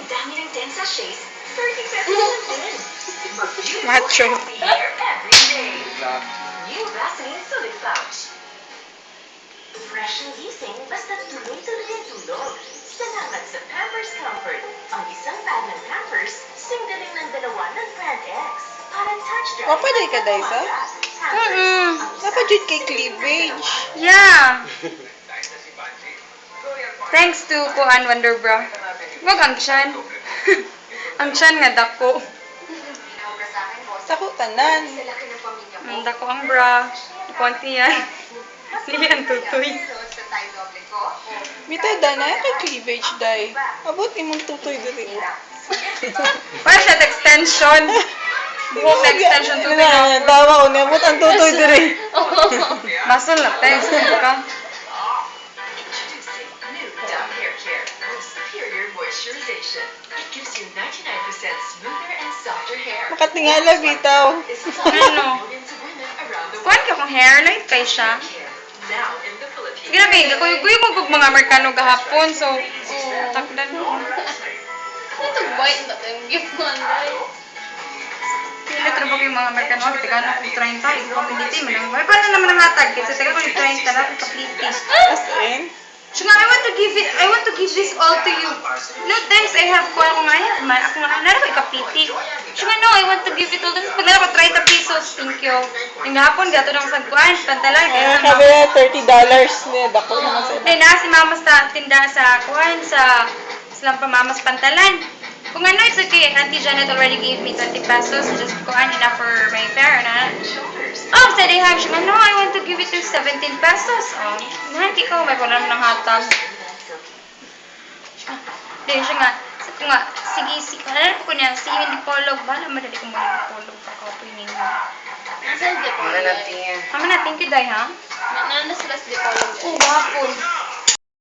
dami ng 10 sachets, 30 pesos lang din. Macho. Mag-beautiful hair every day. New Vaseline Solid Pouch. Fresh ang gising, basta tuloy-tuloy ang tulog. Salamat sa Pampers Comfort. Ang isang bag ng Pampers, singgaling ng dalawa ng Brand X. Para touch dry. Wapaday ka, Daisa? Dapat yun kay cleavage. Yeah. Thanks to Kuan Wonderbra. Wag ang tiyan. Ang tiyan nga dako. Sako tanan. Ang dako ang bra. Konti yan. Dili ang tutoy. Bitaw dana kay cleavage day. Abot imong tutoy diri. Wala siya extension. Buhok na extension tutoy na. Dawa ko niabot ang tutoy diri. Basol na thanks ka. Introducing new Dove Hair Care with superior moisturization. It gives you 99% smoother and softer hair. Makatingala bitaw. Ano? Kuan ka kung hairline kay siya. Now in the Philippines. Sige na kay kuy mo kog mga Amerikano gahapon so takdan mo. Ito bite na tayo gift mo anday. Pili tra ba yung mga Amerikano tigan ako 30 ig community man. May para naman ang hatag kasi taga ko 30 na ko kapliti. As in, So nga, I want to give this all to you. No, thanks, I have kuha ko nga yan. Ako nga, nara ko ikapiti. So nga, no, I want to give it all. Tapos pag nara ko 30 pesos, thank you. Yung hapon, gato na ako sa kuhaan, pantalan. Kaya sa sabi mama. $30 niya. Dako naman sa Ay, na si mama sa tinda sa kuhaan, sa silang pamamas pantalan. Kung ano, it's okay. Auntie Janet already gave me 20 pesos. Just kuhaan, enough for my fare, na. Oh, said I have. Siya, no, I want to give it to 17 pesos. Oh, nanti ko, may pala ng hatag. Dahil siya nga, sabi ko nga, sige, alam ko niya, si hindi polog, bala madali ko muna polog, kakapoy ninyo. Nasaan di po? Tama na, thank you, Day, ha? Nana sila sa dipolog. Oh, wapon.